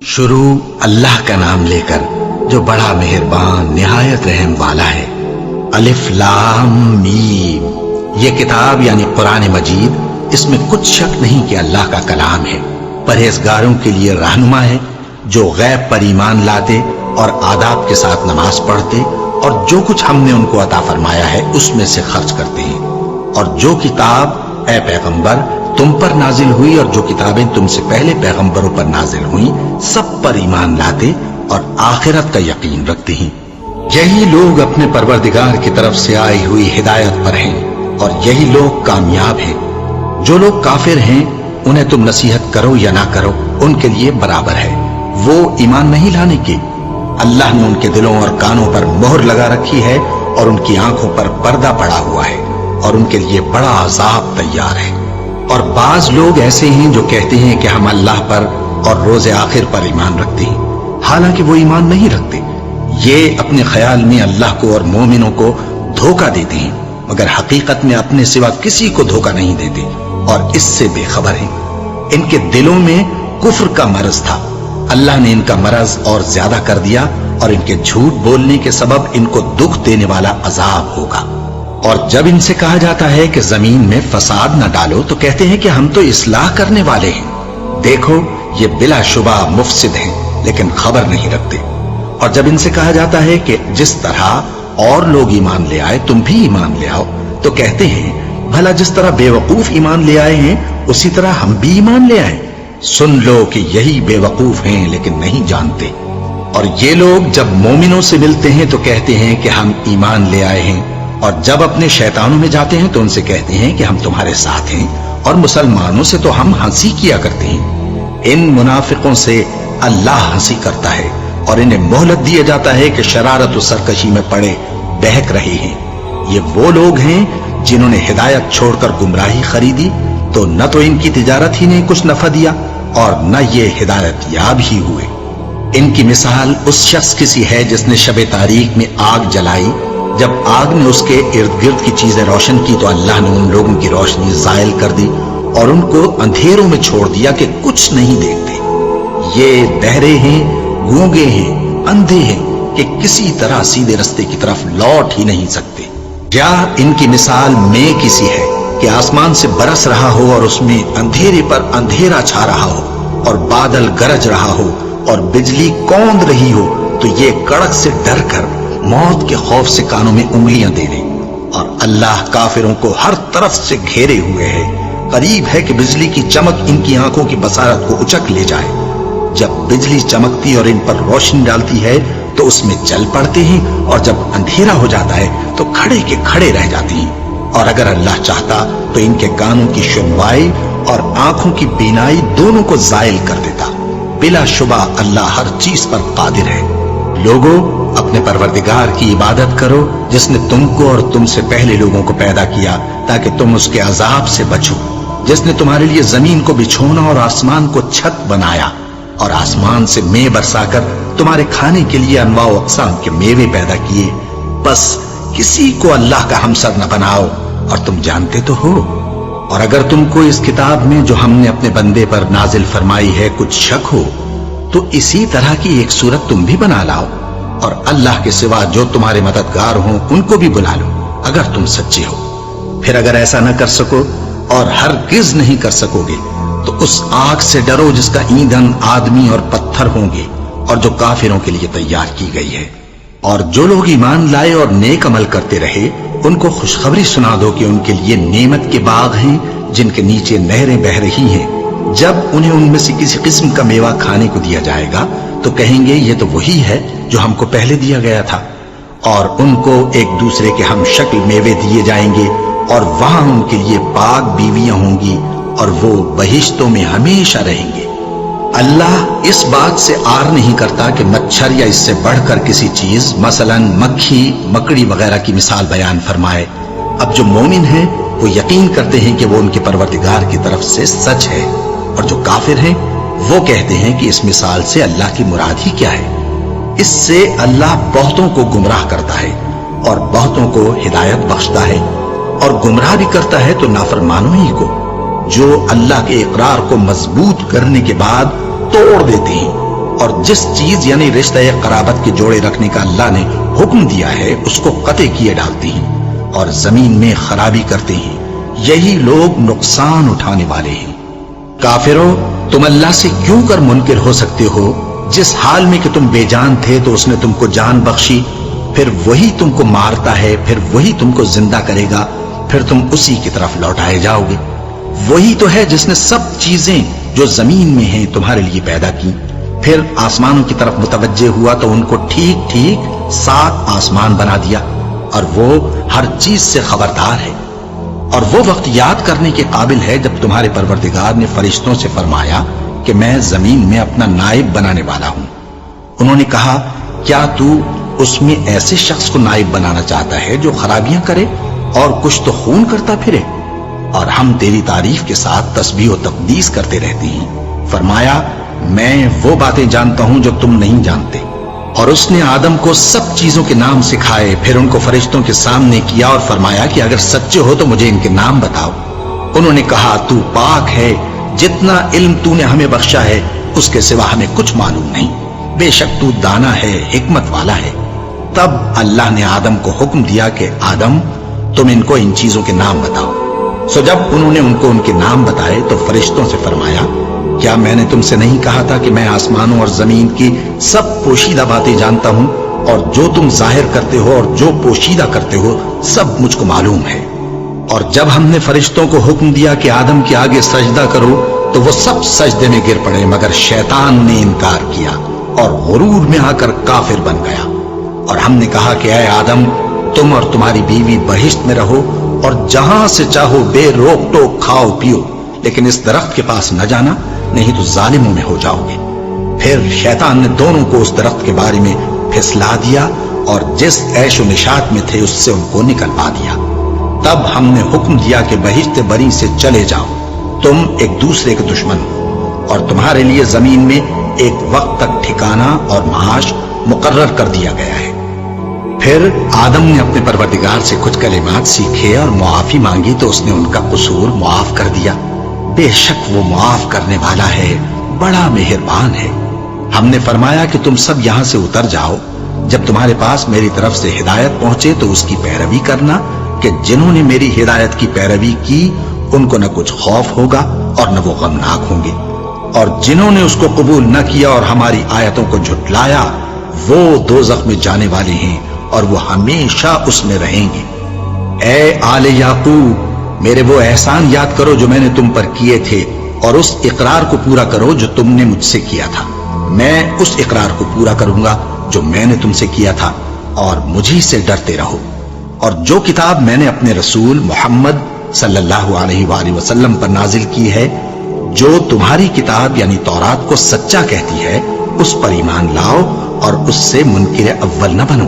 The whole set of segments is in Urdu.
شروع اللہ کا نام لے کر جو بڑا مہربان نہایت رحم والا ہے۔ الف لام میم، یہ کتاب یعنی قرآن مجید، اس میں کچھ شک نہیں کہ اللہ کا کلام ہے، پرہیزگاروں کے لیے رہنما ہے، جو غیب پر ایمان لاتے اور آداب کے ساتھ نماز پڑھتے اور جو کچھ ہم نے ان کو عطا فرمایا ہے اس میں سے خرچ کرتے ہیں، اور جو کتاب اے پیغمبر تم پر نازل ہوئی اور جو کتابیں تم سے پہلے پیغمبروں پر نازل ہوئیں سب پر ایمان لاتے اور آخرت کا یقین رکھتے ہیں۔ یہی لوگ اپنے پروردگار کی طرف سے آئی ہوئی ہدایت پر ہیں اور یہی لوگ کامیاب ہیں۔ جو لوگ کافر ہیں انہیں تم نصیحت کرو یا نہ کرو ان کے لیے برابر ہے، وہ ایمان نہیں لانے کے۔ اللہ نے ان کے دلوں اور کانوں پر مہر لگا رکھی ہے اور ان کی آنکھوں پر پردہ پڑا ہوا ہے اور ان کے لیے بڑا عذاب تیار ہے۔ اور بعض لوگ ایسے ہیں جو کہتے ہیں کہ ہم اللہ پر اور روز آخر پر ایمان رکھتے ہیں، حالانکہ وہ ایمان نہیں رکھتے۔ یہ اپنے خیال میں اللہ کو اور مومنوں کو دھوکہ دیتے ہیں، مگر حقیقت میں اپنے سوا کسی کو دھوکہ نہیں دیتے اور اس سے بے خبر ہیں۔ ان کے دلوں میں کفر کا مرض تھا، اللہ نے ان کا مرض اور زیادہ کر دیا اور ان کے جھوٹ بولنے کے سبب ان کو دکھ دینے والا عذاب ہوگا۔ اور جب ان سے کہا جاتا ہے کہ زمین میں فساد نہ ڈالو تو کہتے ہیں کہ ہم تو اصلاح کرنے والے ہیں۔ دیکھو یہ بلا شبہ مفسد ہیں لیکن خبر نہیں رکھتے۔ اور جب ان سے کہا جاتا ہے کہ جس طرح اور لوگ ایمان لے آئے تم بھی ایمان لے آؤ تو کہتے ہیں بھلا جس طرح بے وقوف ایمان لے آئے ہیں اسی طرح ہم بھی ایمان لے آئیں۔ سن لو کہ یہی بے وقوف ہیں لیکن نہیں جانتے۔ اور یہ لوگ جب مومنوں سے ملتے ہیں تو کہتے ہیں کہ ہم ایمان لے آئے ہیں، اور جب اپنے شیطانوں میں جاتے ہیں تو ان سے کہتے ہیں کہ ہم تمہارے ساتھ ہیں، اور مسلمانوں سے تو ہم ہنسی کیا کرتے ہیں۔ ان منافقوں سے اللہ ہنسی کرتا ہے اور انہیں مہلت دیا جاتا ہے کہ شرارت و سرکشی میں پڑے بہک رہے ہیں۔ یہ وہ لوگ ہیں جنہوں نے ہدایت چھوڑ کر گمراہی خریدی، تو نہ تو ان کی تجارت ہی نے کچھ نفع دیا اور نہ یہ ہدایت یاب ہی ہوئے۔ ان کی مثال اس شخص کی سی ہے جس نے شب تاریک میں آگ جلائی، جب آگ نے اس کے ارد گرد کی چیزیں روشن کی تو اللہ نے ان لوگوں کی روشنی زائل کر دی اور ان کو اندھیروں میں چھوڑ دیا کہ کچھ نہیں دیکھتے۔ یہ بہرے ہیں، گونگے ہیں، اندھے ہیں کہ کسی طرح سیدھے رستے کی طرف لوٹ ہی نہیں سکتے۔ یا ان کی مثال میں کسی ہے کہ آسمان سے برس رہا ہو اور اس میں اندھیرے پر اندھیرا چھا رہا ہو اور بادل گرج رہا ہو اور بجلی کوند رہی ہو تو یہ کڑک سے ڈر کر موت کے خوف سے کانوں میں انگلیاں دے لیں۔ اور اللہ کافروں کو ہر طرف سے گھیرے ہوئے ہے، قریب ہے کہ بجلی کی چمک ان کی آنکھوں کی بصارت کو اچک لے جائے۔ جب بجلی چمکتی اور ان پر روشنی ڈالتی ہے تو اس میں چل پڑتے ہیں، اور جب اندھیرا ہو جاتا ہے تو کھڑے کے کھڑے رہ جاتے ہیں۔ اور اگر اللہ چاہتا تو ان کے کانوں کی سنوائی اور آنکھوں کی بینائی دونوں کو زائل کر دیتا۔ بلا شبہ اللہ ہر چیز پر قادر ہے۔ لوگوں اپنے پروردگار کی عبادت کرو جس نے تم کو اور تم سے پہلے لوگوں کو پیدا کیا تاکہ تم اس کے عذاب سے بچو، جس نے تمہارے لیے زمین کو بچھونا اور آسمان کو چھت بنایا اور آسمان سے مے برسا کر تمہارے کھانے کے لیے انواع و اقسام کے میوے پیدا کیے۔ بس کسی کو اللہ کا ہمسر نہ بناؤ اور تم جانتے تو ہو۔ اور اگر تم کو اس کتاب میں جو ہم نے اپنے بندے پر نازل فرمائی ہے کچھ شک ہو تو اسی طرح کی ایک صورت تم بھی بنا لاؤ، اور اللہ کے سوا جو تمہارے مددگار ہوں ان کو بھی بلا لو اگر تم سچے ہو۔ پھر اگر ایسا نہ کر سکو اور ہرگز نہیں کر سکو گے تو اس آگ سے ڈرو جس کا ایندھن آدمی اور پتھر ہوں گے اور جو کافروں کے لیے تیار کی گئی ہے۔ اور جو لوگ ایمان لائے اور نیک عمل کرتے رہے ان کو خوشخبری سنا دو کہ ان کے لیے نعمت کے باغ ہیں جن کے نیچے نہریں بہہ رہی ہیں۔ جب انہیں ان میں سے کسی قسم کا میوہ کھانے کو دیا جائے گا تو کہیں گے یہ تو وہی ہے جو ہم کو پہلے دیا گیا تھا، اور ان کو ایک دوسرے کے ہم شکل میوے دیے جائیں گے، اور وہاں ان کے لیے پاک بیویاں ہوں گی اور وہ بہشتوں میں ہمیشہ رہیں گے۔ اللہ اس بات سے آر نہیں کرتا کہ مچھر یا اس سے بڑھ کر کسی چیز مثلا مکھی مکڑی وغیرہ کی مثال بیان فرمائے۔ اب جو مومن ہیں وہ یقین کرتے ہیں کہ وہ ان کے پروردگار کی طرف سے سچ ہے، اور جو کافر ہیں وہ کہتے ہیں کہ اس مثال سے اللہ کی مراد ہی کیا ہے۔ اس سے اللہ بہتوں کو گمراہ کرتا ہے اور بہتوں کو ہدایت بخشتا ہے، اور گمراہ بھی کرتا ہے تو نافرمانوں ہی کو، جو اللہ کے اقرار کو مضبوط کرنے کے بعد توڑ دیتے ہیں اور جس چیز یعنی رشتہ قرابت کے جوڑے رکھنے کا اللہ نے حکم دیا ہے اس کو قطع کیے ڈالتی ہیں اور زمین میں خرابی کرتے ہیں، یہی لوگ نقصان اٹھانے والے ہیں۔ کافرو، تم اللہ سے کیوں کر منکر ہو سکتے ہو؟ جس حال میں کہ تم بے جان تھے تو اس نے تم کو جان بخشی، پھر وہی تم کو مارتا ہے، پھر وہی تم کو زندہ کرے گا، پھر تم اسی کی طرف لوٹائے جاؤ گے۔ وہی تو ہے جس نے سب چیزیں جو زمین میں ہیں تمہارے لیے پیدا کی، پھر آسمانوں کی طرف متوجہ ہوا تو ان کو ٹھیک ٹھیک 7 آسمان بنا دیا، اور وہ ہر چیز سے خبردار ہے۔ اور وہ وقت یاد کرنے کے قابل ہے جب تمہارے پروردگار نے فرشتوں سے فرمایا کہ میں زمین میں اپنا نائب بنانے والا ہوں۔ انہوں نے کہا، کیا تو اس میں ایسے شخص کو نائب بنانا چاہتا ہے جو خرابیاں کرے اور کچھ تو خون کرتا پھرے؟ اور ہم تیری تعریف کے ساتھ تسبیح و تقدیس کرتے رہتے ہیں۔ فرمایا، میں وہ باتیں جانتا ہوں جو تم نہیں جانتے۔ اور اس نے آدم کو سب چیزوں کے نام سکھائے، پھر ان کو فرشتوں کے سامنے کیا اور فرمایا کہ اگر سچے ہو تو مجھے ان کے نام بتاؤ۔ انہوں نے کہا، تو پاک ہے، جتنا علم تو نے ہمیں بخشا ہے اس کے سوا ہمیں کچھ معلوم نہیں، بے شک تو دانا ہے، حکمت والا ہے۔ تب اللہ نے آدم کو حکم دیا کہ آدم، تم ان کو ان چیزوں کے نام بتاؤ۔ سو جب انہوں نے ان کو ان کے نام بتائے تو فرشتوں سے فرمایا، کیا میں نے تم سے نہیں کہا تھا کہ میں آسمانوں اور زمین کی سب پوشیدہ باتیں جانتا ہوں، اور جو تم ظاہر کرتے ہو اور جو پوشیدہ کرتے ہو سب مجھ کو معلوم ہے۔ اور جب ہم نے فرشتوں کو حکم دیا کہ آدم کے آگے سجدہ کرو تو وہ سب سجدے میں گر پڑے، مگر شیطان نے انکار کیا اور غرور میں آ کر کافر بن گیا۔ اور ہم نے کہا کہ اے آدم، تم اور تمہاری بیوی بہشت میں رہو اور جہاں سے چاہو بے روک ٹوک کھاؤ پیو، لیکن اس درخت کے پاس نہ جانا، نہیں تو ظالموں میں ہو جاؤ گے۔ پھر شیطان نے دونوں کو اس درخت کے بارے میں پھسلا دیا اور جس عیش و نشاط میں تھے اس سے ان کو نکلوا دیا۔ تب ہم نے حکم دیا کہ بہشت بری سے چلے جاؤ، تم ایک دوسرے کے دشمن ہو، اور تمہارے لیے زمین میں ایک وقت تک ٹھکانہ اور معاش مقرر کر دیا گیا ہے۔ پھر آدم نے اپنے پروردگار سے کچھ کلمات سیکھے اور معافی مانگی تو اس نے ان کا قصور معاف کر دیا۔ بے شک وہ معاف کرنے والا ہے، بڑا مہربان ہے۔ ہم نے فرمایا کہ تم سب یہاں سے اتر جاؤ، جب تمہارے پاس میری طرف سے ہدایت پہنچے تو اس کی پیروی کرنا، کہ جنہوں نے میری ہدایت کی پیروی کی ان کو نہ کچھ خوف ہوگا اور نہ وہ غمناک ہوں گے، اور جنہوں نے اس کو قبول نہ کیا اور ہماری آیتوں کو جھٹلایا وہ دوزخ میں جانے والے ہیں اور وہ ہمیشہ اس میں رہیں گے۔ اے آل یعقوب، میرے وہ احسان یاد کرو جو میں نے تم پر کیے تھے، اور اس اقرار کو پورا کرو جو تم نے مجھ سے کیا تھا۔ میں اس اقرار کو پورا کروں گا جو میں نے تم سے کیا تھا، اور مجھی سے ڈرتے رہو۔ اور جو کتاب میں نے اپنے رسول محمد صلی اللہ علیہ وآلہ وسلم پر نازل کی ہے، جو تمہاری کتاب یعنی تورات کو سچا کہتی ہے، اس پر ایمان لاؤ اور اس سے منکر اول نہ بنو،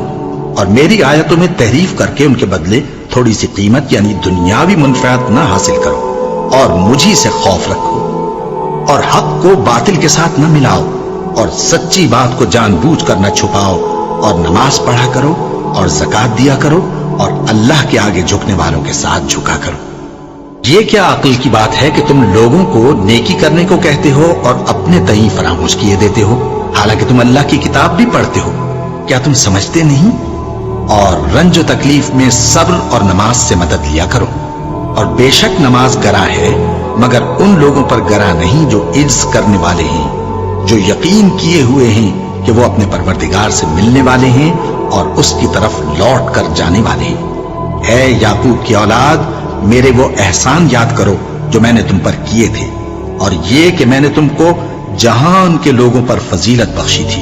اور میری آیتوں میں تحریف کر کے ان کے بدلے تھوڑی سی قیمت یعنی دنیاوی منفعت نہ حاصل کرو، اور مجھی سے خوف رکھو، اور حق کو باطل کے ساتھ نہ ملاؤ، اور سچی بات کو جان بوجھ کر نہ چھپاؤ، اور نماز پڑھا کرو اور زکات دیا کرو، اور اللہ کے آگے جھکنے والوں کے ساتھ جھکا کرو۔ یہ کیا عقل کی بات ہے کہ تم لوگوں کو نیکی کرنے کو کہتے ہو اور اپنے تئیں فراموش کیے دیتے ہو، حالانکہ تم اللہ کی کتاب بھی پڑھتے ہو؟ کیا تم سمجھتے نہیں؟ اور رنج و تکلیف میں صبر اور نماز سے مدد لیا کرو، اور بے شک نماز گراں ہے، مگر ان لوگوں پر گراں نہیں جو عجز کرنے والے ہیں، جو یقین کیے ہوئے ہیں کہ وہ اپنے پروردگار سے ملنے والے ہیں اور اس کی طرف لوٹ کر جانے والے ہیں۔ اے یعقوب کی اولاد، میرے وہ احسان یاد کرو جو میں نے تم پر کیے تھے، اور یہ کہ میں نے تم کو جہان کے لوگوں پر فضیلت بخشی تھی۔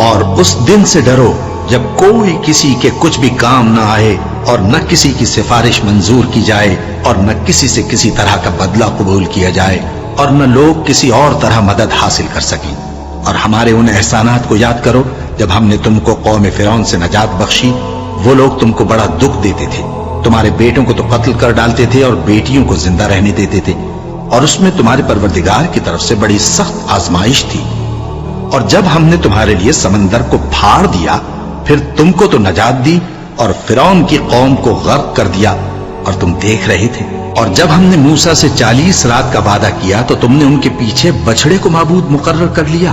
اور اس دن سے ڈرو جب کوئی کسی کے کچھ بھی کام نہ آئے، اور نہ کسی کی سفارش منظور کی جائے، اور نہ کسی سے کسی طرح کا بدلہ قبول کیا جائے، اور نہ لوگ کسی اور طرح مدد حاصل کر سکیں۔ اور ہمارے ان احسانات کو یاد کرو جب ہم نے تم کو قوم فرعون سے نجات بخشی۔ وہ لوگ تم کو بڑا دکھ دیتے تھے، تمہارے بیٹوں کو تو قتل کر ڈالتے تھے اور بیٹیوں کو زندہ رہنے دیتے تھے، اور اس میں تمہارے پروردگار کی طرف سے بڑی سخت آزمائش تھی۔ اور جب ہم نے تمہارے لیے سمندر کو پھاڑ دیا، پھر تم کو تو نجات دی اور فرعون کی قوم کو غرق کر دیا، اور تم دیکھ رہے تھے۔ اور جب ہم نے موسیٰ سے 40 رات کا وعدہ کیا تو تم نے ان کے پیچھے بچڑے کو معبود مقرر کر لیا،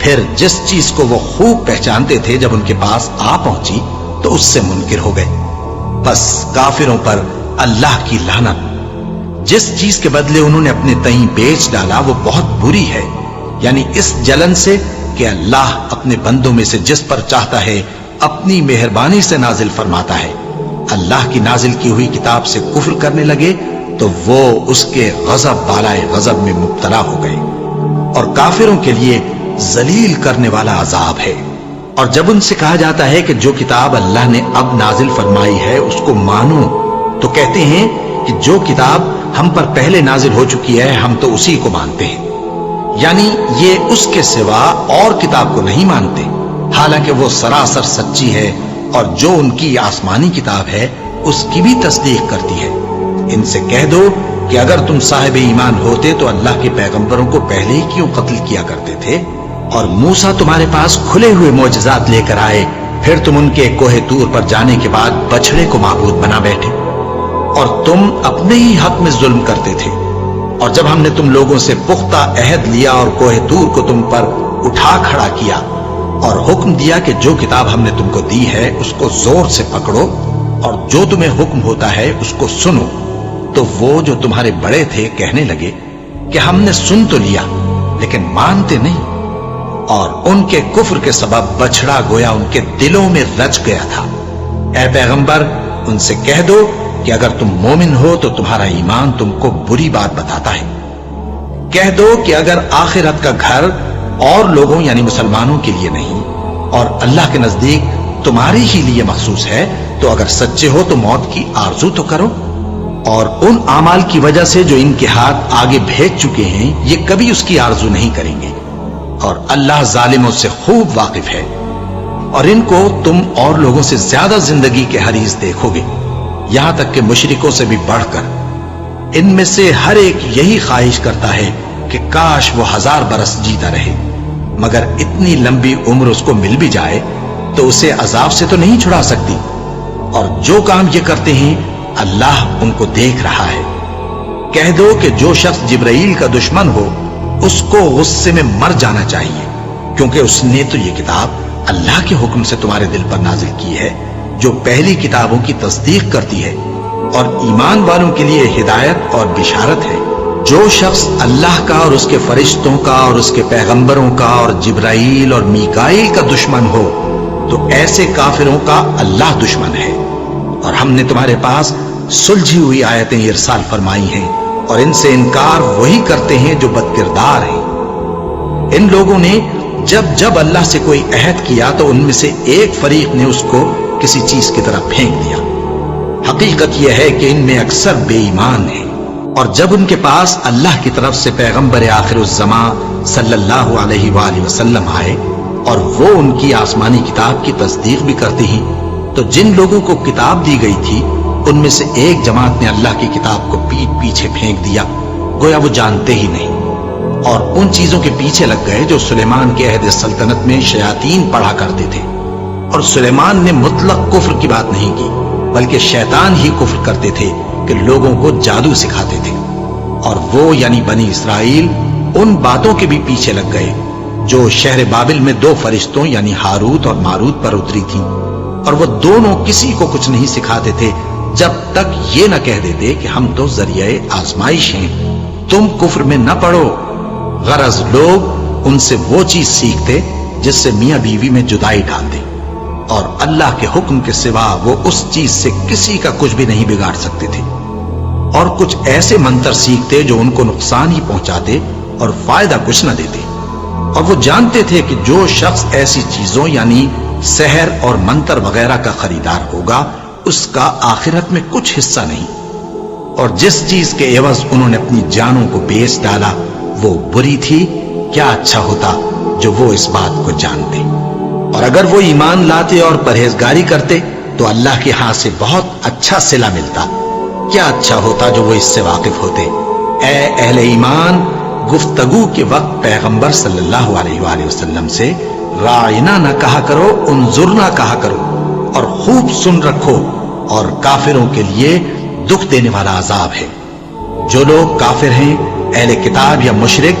پھر جس چیز کو وہ خوب پہچانتے تھے جب ان کے پاس آ پہنچی تو اس سے منکر ہو گئے۔ بس کافروں پر اللہ کی لعنت۔ جس چیز کے بدلے انہوں نے اپنے تئیں بیچ ڈالا وہ بہت بری ہے، یعنی اس جلن سے کہ اللہ اپنے بندوں میں سے جس پر چاہتا ہے اپنی مہربانی سے نازل فرماتا ہے۔ اللہ کی نازل کی ہوئی کتاب سے کفر کرنے لگے تو وہ اس کے غضب بالائے غضب میں مبتلا ہو گئے، اور کافروں کے لیے ذلیل کرنے والا عذاب ہے۔ اور جب ان سے کہا جاتا ہے کہ جو کتاب اللہ نے اب نازل فرمائی ہے اس کو مانو، تو کہتے ہیں کہ جو کتاب ہم پر پہلے نازل ہو چکی ہے ہم تو اسی کو مانتے ہیں، یعنی یہ اس کے سوا اور کتاب کو نہیں مانتے، حالانکہ وہ سراسر سچی ہے، اور جو ان کی آسمانی کتاب ہے اس کی بھی تصدیق کرتی ہے۔ ان سے کہہ دو کہ اگر تم صاحب ایمان ہوتے تو اللہ کے پیغمبروں کو پہلے ہی کیوں قتل کیا کرتے تھے؟ اور موسیٰ تمہارے پاس کھلے ہوئے معجزات لے کر آئے، پھر تم ان کے کوہ طور پر جانے کے بعد بچڑے کو معبود بنا بیٹھے، اور تم اپنے ہی حق میں ظلم کرتے تھے۔ اور جب ہم نے تم لوگوں سے پختہ عہد لیا اور کوہ طور کو تم پر اٹھا کھڑا کیا اور حکم دیا کہ جو کتاب ہم نے تم کو دی ہے اس کو زور سے پکڑو اور جو تمہیں حکم ہوتا ہے اس کو سنو، تو وہ جو تمہارے بڑے تھے کہنے لگے کہ ہم نے سن تو لیا لیکن مانتے نہیں، اور ان کے کفر کے سبب بچڑا گویا ان کے دلوں میں رچ گیا تھا۔ اے پیغمبر ان سے کہہ دو کہ اگر تم مومن ہو تو تمہارا ایمان تم کو بری بات بتاتا ہے۔ کہہ دو کہ اگر آخرت کا گھر اور لوگوں یعنی مسلمانوں کے لیے نہیں اور اللہ کے نزدیک تمہارے ہی لیے مخصوص ہے تو اگر سچے ہو تو موت کی آرزو تو کرو، اور ان اعمال کی وجہ سے جو ان کے ہاتھ آگے بھیج چکے ہیں یہ کبھی اس کی آرزو نہیں کریں گے، اور اللہ ظالموں سے خوب واقف ہے۔ اور ان کو تم اور لوگوں سے زیادہ زندگی کے حریص دیکھو گے، یہاں تک کہ مشرکوں سے بھی بڑھ کر۔ ان میں سے ہر ایک یہی خواہش کرتا ہے کہ کاش وہ 1000 برس جیتا رہے، مگر اتنی لمبی عمر اس کو مل بھی جائے تو اسے عذاب سے تو نہیں چھڑا سکتی، اور جو کام یہ کرتے ہیں اللہ ان کو دیکھ رہا ہے۔ کہہ دو کہ جو شخص جبرائیل کا دشمن ہو اس کو غصے میں مر جانا چاہیے، کیونکہ اس نے تو یہ کتاب اللہ کے حکم سے تمہارے دل پر نازل کی ہے جو پہلی کتابوں کی تصدیق کرتی ہے، اور ایمان والوں کے لیے ہدایت اور بشارت ہے۔ جو شخص اللہ کا اور اس کے فرشتوں کا اور اس کے پیغمبروں کا اور جبرائیل اور میکائیل کا دشمن ہو تو ایسے کافروں کا اللہ دشمن ہے۔ اور ہم نے تمہارے پاس سلجھی ہوئی آیتیں ارسال فرمائی ہیں، اور ان سے انکار وہی کرتے ہیں جو بد کردار ہیں۔ ان لوگوں نے جب جب اللہ سے کوئی عہد کیا تو ان میں سے ایک فریق نے اس کو کسی چیز کی طرف پھینک دیا۔ حقیقت یہ ہے کہ ان میں اکثر بے ایمان ہیں، اور جب ان کے پاس اللہ کی طرف سے پیغمبر آخر الزمان صلی اللہ علیہ وآلہ وسلم آئے اور وہ ان کی آسمانی کتاب کی تصدیق بھی کرتے ہیں، تو جن لوگوں کو کتاب دی گئی تھی ان میں سے ایک جماعت نے اللہ کی کتاب کو پیٹ پیچھے پھینک دیا، گویا وہ جانتے ہی نہیں، اور ان چیزوں کے پیچھے لگ گئے جو سلیمان کے عہد سلطنت میں شیاطین پڑھا کرتے تھے۔ اور سلیمان نے مطلق کفر کی بات نہیں کی، بلکہ شیطان ہی کفر کرتے تھے کہ لوگوں کو جادو سکھاتے تھے، اور وہ یعنی بنی اسرائیل ان باتوں کے بھی پیچھے لگ گئے جو شہر بابل میں 2 فرشتوں یعنی ہاروت اور ماروت پر اتری تھیں، اور وہ دونوں کسی کو کچھ نہیں سکھاتے تھے جب تک یہ نہ کہہ دیتے کہ ہم تو ذریعہ آزمائش ہیں، تم کفر میں نہ پڑو۔ غرض لوگ ان سے وہ چیز سیکھتے جس سے میاں بیوی میں جدائی ڈال دے، اور اللہ کے حکم کے سوا وہ اس چیز سے کسی کا کچھ بھی نہیں بگاڑ سکتے تھے، اور کچھ ایسے منتر سیکھتے جو ان کو نقصان ہی پہنچاتے اور فائدہ کچھ نہ دیتے، اور وہ جانتے تھے کہ جو شخص ایسی چیزوں یعنی سحر اور منتر وغیرہ کا خریدار ہوگا اس کا آخرت میں کچھ حصہ نہیں، اور جس چیز کے عوض انہوں نے اپنی جانوں کو بیچ ڈالا وہ بری تھی، کیا اچھا ہوتا جو وہ اس بات کو جانتے۔ اور اگر وہ ایمان لاتے اور پرہیزگاری کرتے تو اللہ کے ہاں سے بہت اچھا صلہ ملتا، کیا اچھا ہوتا جو وہ اس سے واقف ہوتے۔ اے اہل ایمان، گفتگو کے وقت پیغمبر صلی اللہ علیہ وآلہ وسلم سے راعنا نہ کہا کرو، انظرنا کہا کرو، اور خوب سن رکھو، اور کافروں کے لیے دکھ دینے والا عذاب ہے۔ جو لوگ کافر ہیں، اہل کتاب یا مشرک،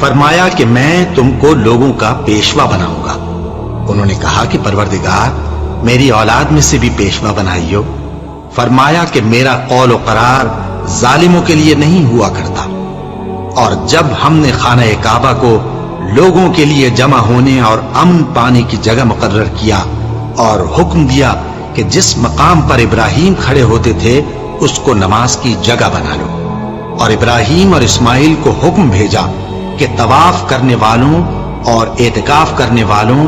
فرمایا کہ میں تم کو لوگوں کا پیشوا بناؤں گا۔ انہوں نے کہا کہ پروردگار میری اولاد میں سے بھی پیشوا بنائیو۔ فرمایا کہ میرا قول و قرار ظالموں کے لیے نہیں ہوا کرتا۔ اور جب ہم نے خانہ کعبہ کو لوگوں کے لیے جمع ہونے اور امن پانے کی جگہ مقرر کیا اور حکم دیا کہ جس مقام پر ابراہیم کھڑے ہوتے تھے اس کو نماز کی جگہ بنا لو، اور ابراہیم اور اسماعیل کو حکم بھیجا کہ طواف کرنے والوں اور اعتکاف کرنے والوں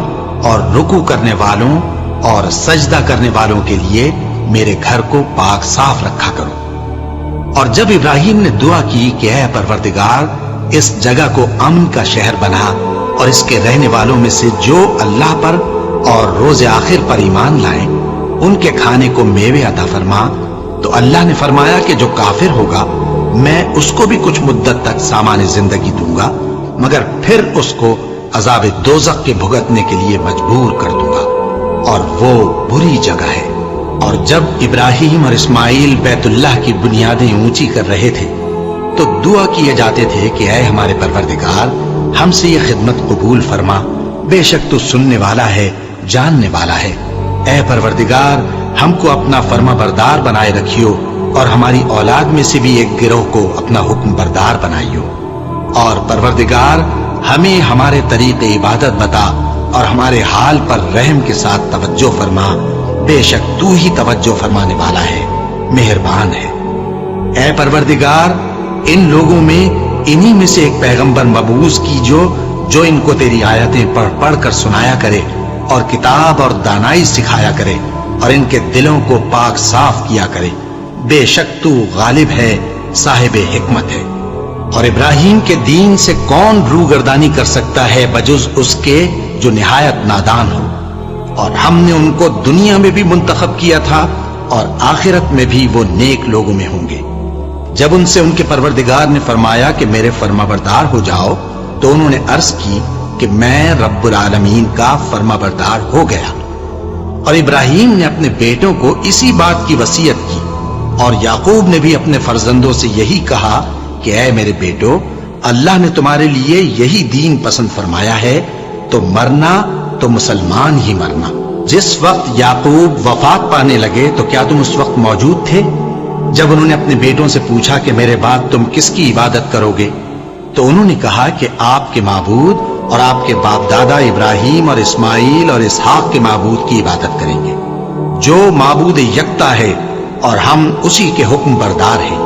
اور رکوع کرنے والوں اور سجدہ کرنے والوں کے لیے میرے گھر کو پاک صاف رکھا کرو۔ اور جب ابراہیم نے دعا کی کہ اے پروردگار اس جگہ کو امن کا شہر بنا اور اس کے رہنے والوں میں سے جو اللہ پر اور روز آخر پر ایمان لائیں ان کے کھانے کو میوے عطا فرما، تو اللہ نے فرمایا کہ جو کافر ہوگا میں اس کو بھی کچھ مدت تک سامان زندگی دوں گا، مگر پھر اس کو عذاب دوزخ کے بھگتنے کے لیے مجبور کر دوں گا، اور وہ بری جگہ ہے۔ اور جب ابراہیم اور اسماعیل بیت اللہ کی بنیادیں اونچی کر رہے تھے تو دعا کیے جاتے تھے کہ اے ہمارے پروردگار ہم سے یہ خدمت قبول فرما، بے شک تو سننے والا ہے، جاننے والا ہے۔ اے پروردگار ہم کو اپنا فرما بردار بنائے رکھیو، اور ہماری اولاد میں سے بھی ایک گروہ کو اپنا حکم بردار بنائیو، اور پروردگار ہمیں ہمارے طریق عبادت بتا اور ہمارے حال پر رحم کے ساتھ توجہ فرما، بے شک تو ہی توجہ فرمانے والا ہے، مہربان ہے۔ اے پروردگار ان لوگوں میں انہی میں سے ایک پیغمبر مبعوث کیجو جو ان کو تیری آیتیں پڑھ پڑھ کر سنایا کرے اور کتاب اور دانائی سکھایا کرے اور ان کے دلوں کو پاک صاف کیا کرے، بے شک تو غالب ہے، صاحب حکمت ہے۔ اور ابراہیم کے دین سے کون روگردانی کر سکتا ہے بجز اس کے جو نہایت نادان ہو، اور ہم نے ان کو دنیا میں بھی منتخب کیا تھا اور آخرت میں بھی وہ نیک لوگوں میں ہوں گے۔ جب ان سے ان کے پروردگار نے فرمایا کہ میرے فرما بردار ہو جاؤ تو انہوں نے عرض کی کہ میں رب العالمین کا فرما بردار ہو گیا۔ اور ابراہیم نے اپنے بیٹوں کو اسی بات کی وصیت کی، اور یعقوب نے بھی اپنے فرزندوں سے یہی کہا کہ اے میرے بیٹو، اللہ نے تمہارے لیے یہی دین پسند فرمایا ہے، تو مرنا تو مسلمان ہی مرنا۔ جس وقت یعقوب وفات پانے لگے تو کیا تم اس وقت موجود تھے؟ جب انہوں نے اپنے بیٹوں سے پوچھا کہ میرے بعد تم کس کی عبادت کرو گے، تو انہوں نے کہا کہ آپ کے معبود اور آپ کے باپ دادا ابراہیم اور اسماعیل اور اسحاق کے معبود کی عبادت کریں گے، جو معبود یکتا ہے اور ہم اسی کے حکم بردار ہیں۔